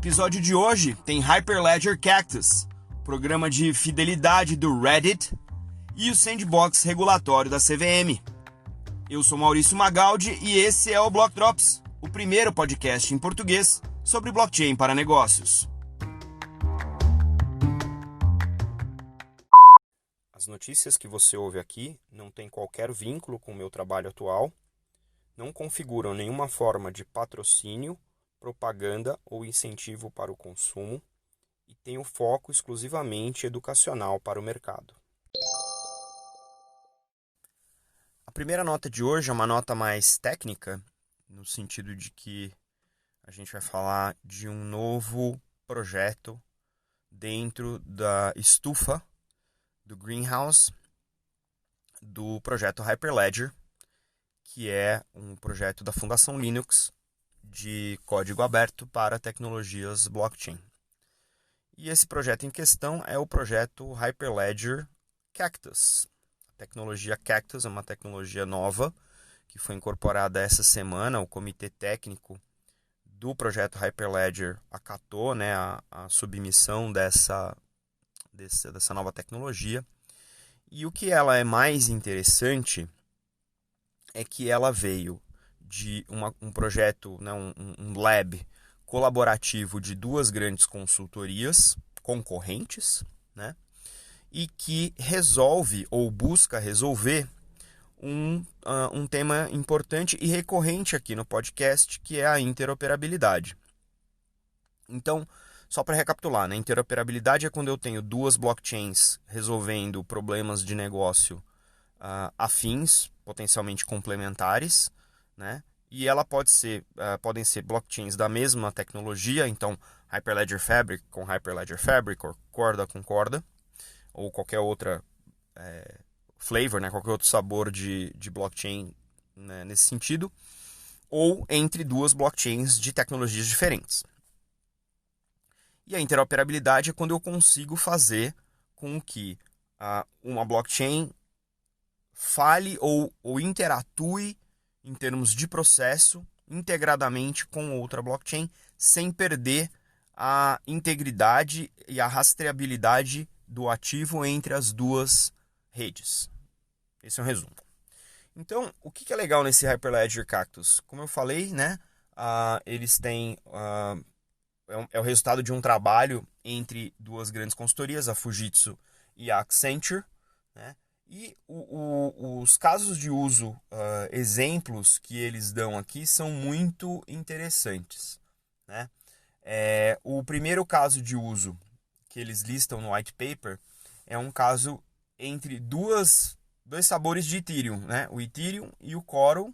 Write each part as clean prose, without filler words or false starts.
episódio de hoje tem Hyperledger Cactus, programa de fidelidade do Reddit e o sandbox regulatório da CVM. Eu sou Maurício Magaldi e esse é o Block Drops, o primeiro podcast em português sobre blockchain para negócios. As notícias que você ouve aqui não têm qualquer vínculo com o meu trabalho atual, não configuram nenhuma forma de patrocínio, propaganda ou incentivo para o consumo e têm o foco exclusivamente educacional para o mercado. A primeira nota de hoje é uma nota mais técnica, no sentido de que a gente vai falar de um novo projeto dentro da estufa do Greenhouse do projeto Hyperledger, que é um projeto da Fundação Linux de código aberto para tecnologias blockchain. E esse projeto em questão é o projeto Hyperledger Cactus. A tecnologia Cactus é uma tecnologia nova que foi incorporada essa semana. O comitê técnico do projeto Hyperledger acatou, a submissão dessa nova tecnologia. E o que ela é mais interessante é que ela veio de um projeto, um lab colaborativo de duas grandes consultorias concorrentes, e que resolve ou busca resolver um tema importante e recorrente aqui no podcast, que é a interoperabilidade. Então, só para recapitular, interoperabilidade é quando eu tenho duas blockchains resolvendo problemas de negócio afins, potencialmente complementares, e ela podem ser blockchains da mesma tecnologia, então Hyperledger Fabric com Hyperledger Fabric, ou Corda com Corda, ou qualquer outra flavor, qualquer outro sabor de blockchain, nesse sentido, ou entre duas blockchains de tecnologias diferentes. E a interoperabilidade é quando eu consigo fazer com que uma blockchain fale ou interatue em termos de processo integradamente com outra blockchain, sem perder a integridade e a rastreabilidade do ativo entre as duas redes. Esse é um resumo. Então, o que é legal nesse Hyperledger Cactus? Como eu falei, eles têm... é o resultado de um trabalho entre duas grandes consultorias, a Fujitsu e a Accenture, E os casos de uso, exemplos que eles dão aqui são muito interessantes. O primeiro caso de uso que eles listam no white paper é um caso entre dois sabores de Ethereum, o Ethereum e o Quorum.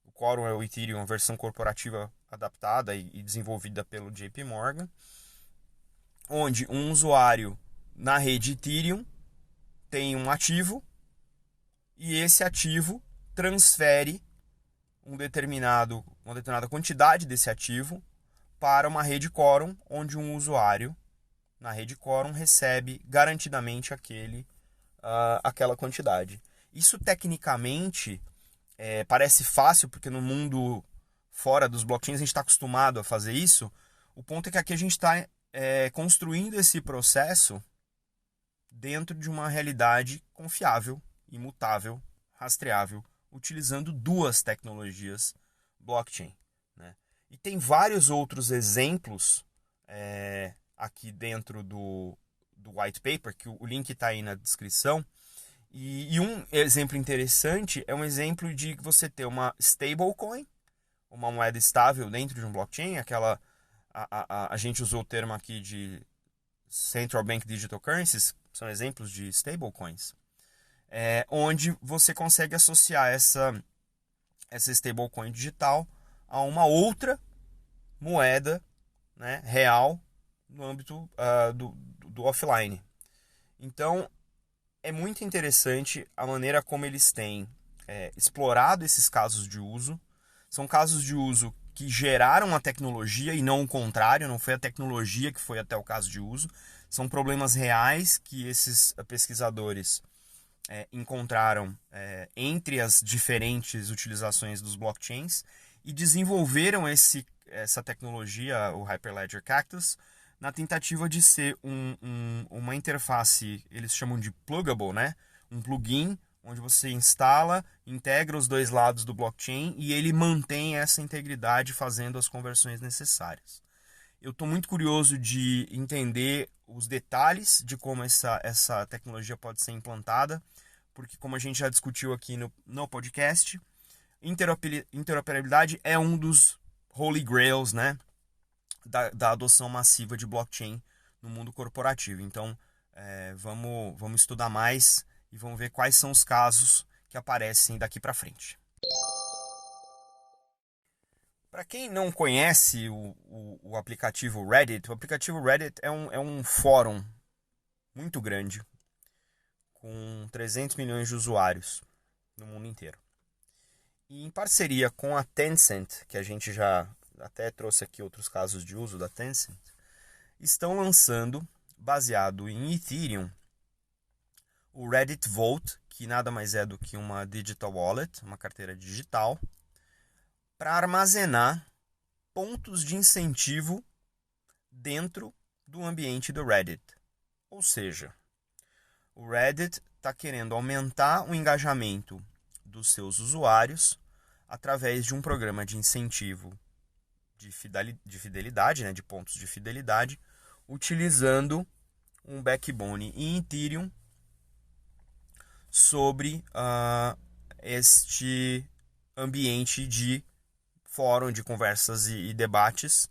O Quorum é o Ethereum, a versão corporativa adaptada e desenvolvida pelo JP Morgan, onde um usuário na rede Ethereum tem um ativo e esse ativo transfere uma determinada quantidade desse ativo para uma rede Quorum, onde um usuário na rede Quorum recebe garantidamente aquela quantidade. Isso tecnicamente parece fácil, porque no mundo fora dos blockchains a gente está acostumado a fazer isso. O ponto é que aqui a gente está construindo esse processo dentro de uma realidade confiável, imutável, rastreável, utilizando duas tecnologias blockchain. E tem vários outros exemplos aqui dentro do white paper, que o link está aí na descrição. E um exemplo interessante é um exemplo de você ter uma stablecoin, uma moeda estável dentro de um blockchain, a gente usou o termo aqui de Central Bank Digital Currencies, são exemplos de stablecoins, onde você consegue associar essa stablecoin digital a uma outra moeda, real no âmbito do offline. Então, é muito interessante a maneira como eles têm explorado esses casos de uso. São casos de uso que geraram a tecnologia e não o contrário, não foi a tecnologia que foi até o caso de uso. São problemas reais que esses pesquisadores encontraram entre as diferentes utilizações dos blockchains e desenvolveram essa tecnologia, o Hyperledger Cactus, na tentativa de ser uma interface, eles chamam de pluggable, né? Um plugin onde você instala, integra os dois lados do blockchain e ele mantém essa integridade fazendo as conversões necessárias. Eu estou muito curioso de entender os detalhes de como essa tecnologia pode ser implantada, porque como a gente já discutiu aqui no podcast, interoperabilidade é um dos holy grails, né, da adoção massiva de blockchain no mundo corporativo. Então, vamos estudar mais e vamos ver quais são os casos que aparecem daqui para frente. Para quem não conhece o aplicativo Reddit, o aplicativo Reddit é um fórum muito grande, com 300 milhões de usuários no mundo inteiro. E em parceria com a Tencent, que a gente já até trouxe aqui outros casos de uso da Tencent, estão lançando, baseado em Ethereum, o Reddit Vault, que nada mais é do que uma digital wallet, uma carteira digital, para armazenar pontos de incentivo dentro do ambiente do Reddit. Ou seja, o Reddit está querendo aumentar o engajamento dos seus usuários através de um programa de incentivo de fidelidade, né, de pontos de fidelidade, utilizando um backbone em Ethereum sobre este ambiente de fórum de conversas e debates,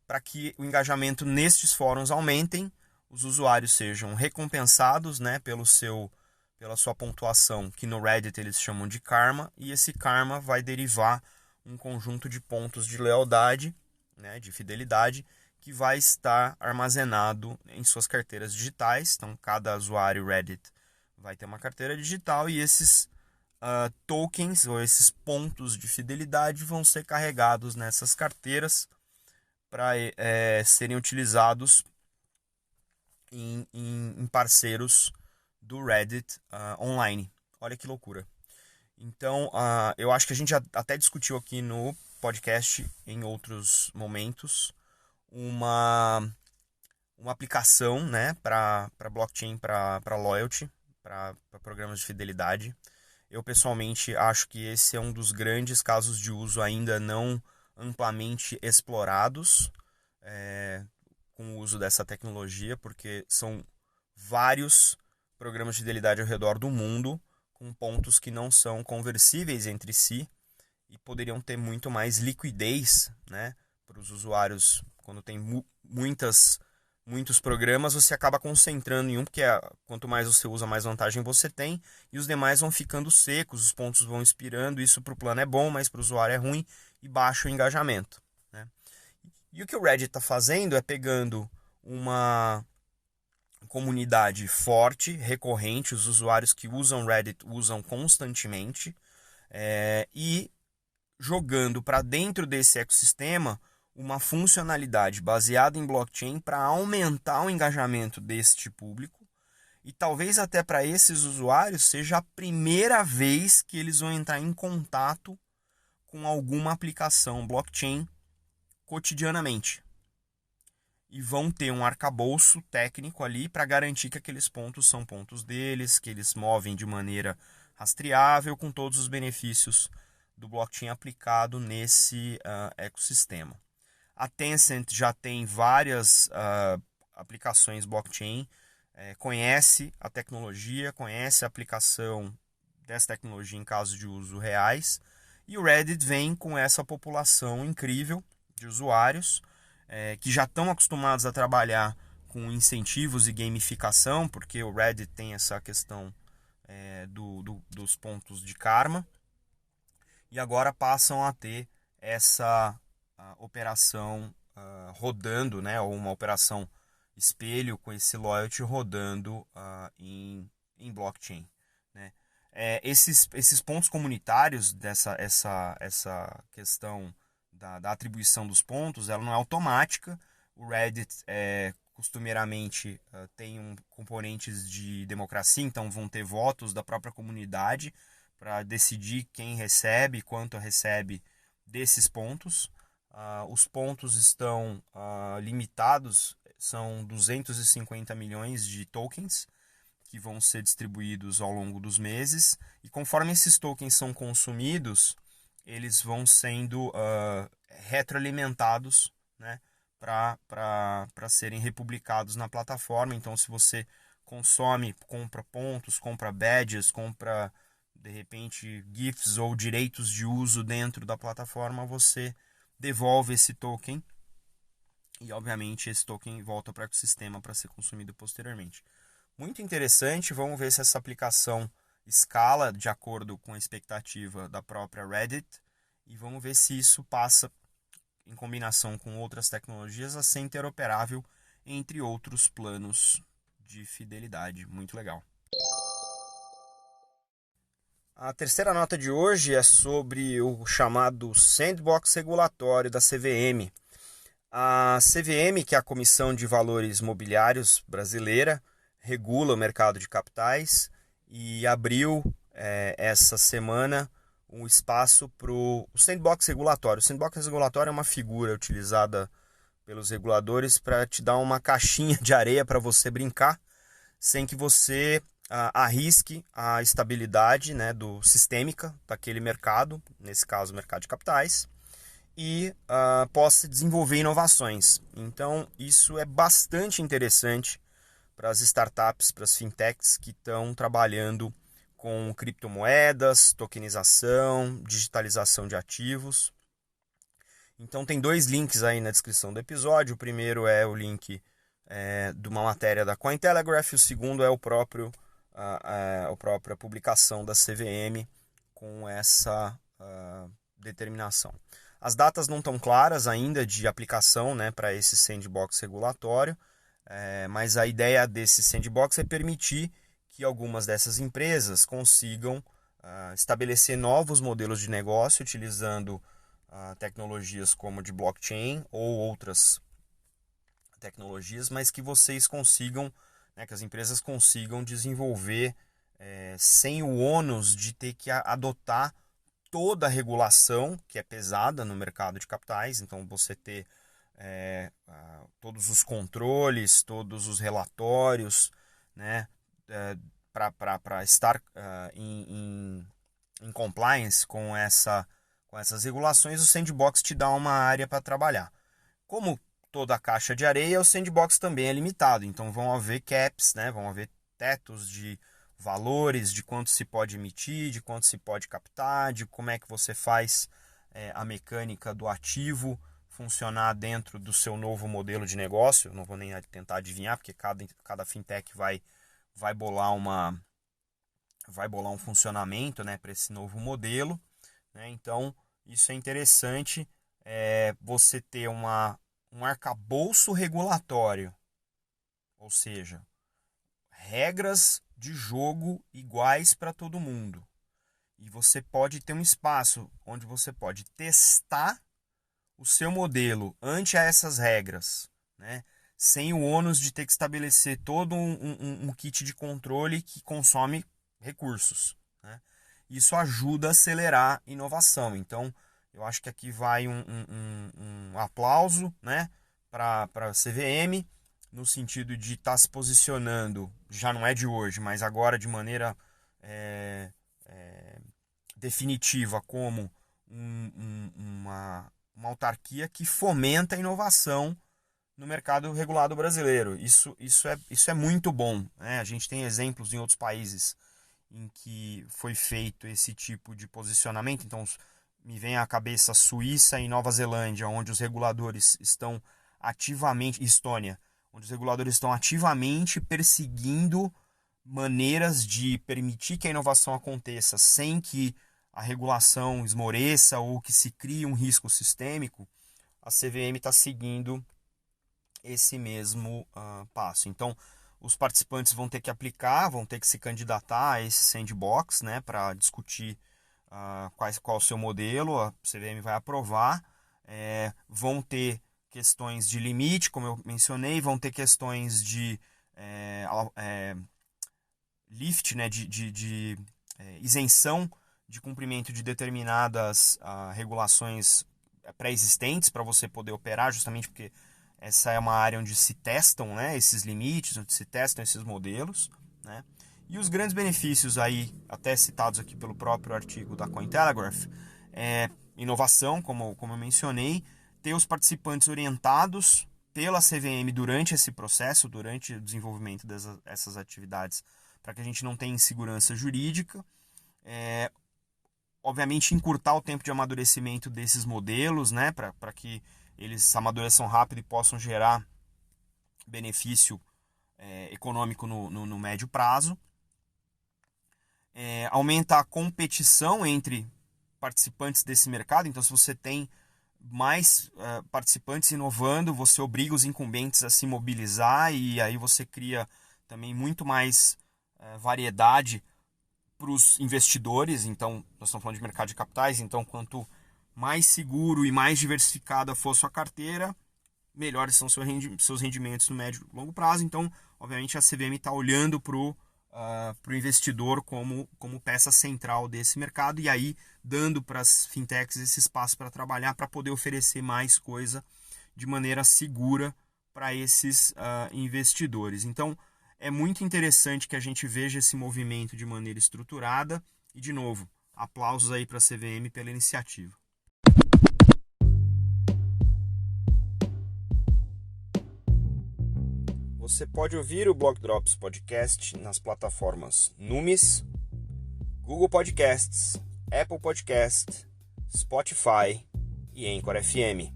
para que o engajamento nestes fóruns aumentem, os usuários sejam recompensados, né, pela sua pontuação, que no Reddit eles chamam de karma, e esse karma vai derivar um conjunto de pontos de lealdade, né, de fidelidade, que vai estar armazenado em suas carteiras digitais. Então, cada usuário Reddit vai ter uma carteira digital e esses tokens, ou esses pontos de fidelidade, vão ser carregados nessas carteiras para serem utilizados em parceiros do Reddit online. Olha que loucura. Então, eu acho que a gente já até discutiu aqui no podcast, em outros momentos, uma aplicação, né, para blockchain, para loyalty, para programas de fidelidade. Eu, pessoalmente, acho que esse é um dos grandes casos de uso ainda não amplamente explorados com o uso dessa tecnologia, porque são vários programas de fidelidade ao redor do mundo com pontos que não são conversíveis entre si e poderiam ter muito mais liquidez, né, para os usuários. Quando tem muitos programas, você acaba concentrando em um, porque quanto mais você usa, mais vantagem você tem, e os demais vão ficando secos, os pontos vão expirando. Isso para o plano é bom, mas para o usuário é ruim e baixa o engajamento, né? E o que o Reddit está fazendo é pegando uma comunidade forte, recorrente, os usuários que usam Reddit usam constantemente, e jogando para dentro desse ecossistema uma funcionalidade baseada em blockchain para aumentar o engajamento deste público, e talvez até para esses usuários seja a primeira vez que eles vão entrar em contato com alguma aplicação blockchain cotidianamente. E vão ter um arcabouço técnico ali para garantir que aqueles pontos são pontos deles, que eles movem de maneira rastreável, com todos os benefícios do blockchain aplicado nesse ecossistema. A Tencent já tem várias aplicações blockchain, conhece a tecnologia, conhece a aplicação dessa tecnologia em casos de uso reais, e o Reddit vem com essa população incrível de usuários que já estão acostumados a trabalhar com incentivos e gamificação, porque o Reddit tem essa questão dos pontos de karma, e agora passam a ter essa operação rodando, né, ou uma operação espelho com esse loyalty rodando em blockchain, né? Esses pontos comunitários, essa questão da atribuição dos pontos, ela não é automática. O Reddit costumeiramente tem componentes de democracia, então vão ter votos da própria comunidade para decidir quem recebe, quanto recebe desses pontos. Os pontos estão limitados, são 250 milhões de tokens que vão ser distribuídos ao longo dos meses, e conforme esses tokens são consumidos, eles vão sendo retroalimentados, né, para serem republicados na plataforma. Então, se você consome, compra pontos, compra badges, compra de repente GIFs ou direitos de uso dentro da plataforma, você devolve esse token e obviamente esse token volta para o ecossistema para ser consumido posteriormente. Muito interessante, vamos ver se essa aplicação escala de acordo com a expectativa da própria Reddit e vamos ver se isso passa, em combinação com outras tecnologias, a ser interoperável entre outros planos de fidelidade. Muito legal. A terceira nota de hoje é sobre o chamado sandbox regulatório da CVM. A CVM, que é a Comissão de Valores Mobiliários brasileira, regula o mercado de capitais e abriu essa semana um espaço para o sandbox regulatório. O sandbox regulatório é uma figura utilizada pelos reguladores para te dar uma caixinha de areia para você brincar, sem que você arrisque a estabilidade, né, sistêmica daquele mercado, nesse caso o mercado de capitais, e possa desenvolver inovações. Então isso é bastante interessante para as startups, para as fintechs que estão trabalhando com criptomoedas, tokenização, digitalização de ativos. Então tem dois links aí na descrição do episódio. O primeiro é o link de uma matéria da Cointelegraph, o segundo é a própria publicação da CVM com essa determinação. As datas não estão claras ainda de aplicação, né, para esse sandbox regulatório, mas a ideia desse sandbox é permitir que algumas dessas empresas consigam estabelecer novos modelos de negócio utilizando tecnologias como de blockchain ou outras tecnologias, mas que vocês consigam, né, que as empresas consigam desenvolver sem o ônus de ter que adotar toda a regulação que é pesada no mercado de capitais. Então você ter todos os controles, todos os relatórios, né, para estar em compliance com essas regulações, o sandbox te dá uma área para trabalhar. Como toda a caixa de areia, o sandbox também é limitado, então vão haver caps, né, vão haver tetos de valores, de quanto se pode emitir, de quanto se pode captar, de como é que você faz a mecânica do ativo funcionar dentro do seu novo modelo de negócio. Não vou nem tentar adivinhar, porque cada fintech vai bolar um funcionamento, né, para esse novo modelo, né? Então isso é interessante, você ter um arcabouço regulatório, ou seja, regras de jogo iguais para todo mundo. E você pode ter um espaço onde você pode testar o seu modelo ante essas regras, né? Sem o ônus de ter que estabelecer todo um kit de controle que consome recursos, né? Isso ajuda a acelerar a inovação. Então, eu acho que aqui vai um aplauso, né, para a CVM, no sentido de estar se posicionando, já não é de hoje, mas agora de maneira definitiva, como uma autarquia que fomenta a inovação no mercado regulado brasileiro. Isso é muito bom, né? A gente tem exemplos em outros países em que foi feito esse tipo de posicionamento. Então, me vem à cabeça Suíça e Nova Zelândia, onde os reguladores estão ativamente, Estônia, onde os reguladores estão ativamente perseguindo maneiras de permitir que a inovação aconteça sem que a regulação esmoreça ou que se crie um risco sistêmico. A CVM está seguindo esse mesmo passo. Então, os participantes vão ter que aplicar, vão ter que se candidatar a esse sandbox, né, para discutir qual o seu modelo. A CVM vai aprovar. Vão ter questões de limite, como eu mencionei, vão ter questões de lift, né, de isenção de cumprimento de determinadas regulações pré-existentes para você poder operar, justamente porque essa é uma área onde se testam, né, esses limites, onde se testam esses modelos, né? E os grandes benefícios aí, até citados aqui pelo próprio artigo da Cointelegraph, é inovação, como eu mencionei, ter os participantes orientados pela CVM durante esse processo, durante o desenvolvimento dessas atividades, para que a gente não tenha insegurança jurídica. Obviamente, encurtar o tempo de amadurecimento desses modelos, né, para que eles amadureçam rápido e possam gerar benefício econômico no médio prazo. Aumenta a competição entre participantes desse mercado. Então, se você tem mais participantes inovando, você obriga os incumbentes a se mobilizar e aí você cria também muito mais variedade para os investidores. Então, nós estamos falando de mercado de capitais, então quanto mais seguro e mais diversificada for sua carteira, melhores são seus rendimentos no médio e longo prazo. Então, obviamente, a CVM está olhando para o investidor como peça central desse mercado e aí dando para as fintechs esse espaço para trabalhar, para poder oferecer mais coisa de maneira segura para esses investidores. Então, é muito interessante que a gente veja esse movimento de maneira estruturada e, de novo, aplausos aí para a CVM pela iniciativa. Você pode ouvir o Block Drops Podcast nas plataformas Numis, Google Podcasts, Apple Podcasts, Spotify e Anchor FM.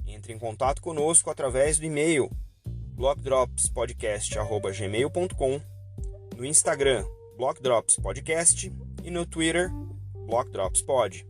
Entre em contato conosco através do e-mail blockdropspodcast@gmail.com, no Instagram Block Drops Podcast e no Twitter Block Drops Pod.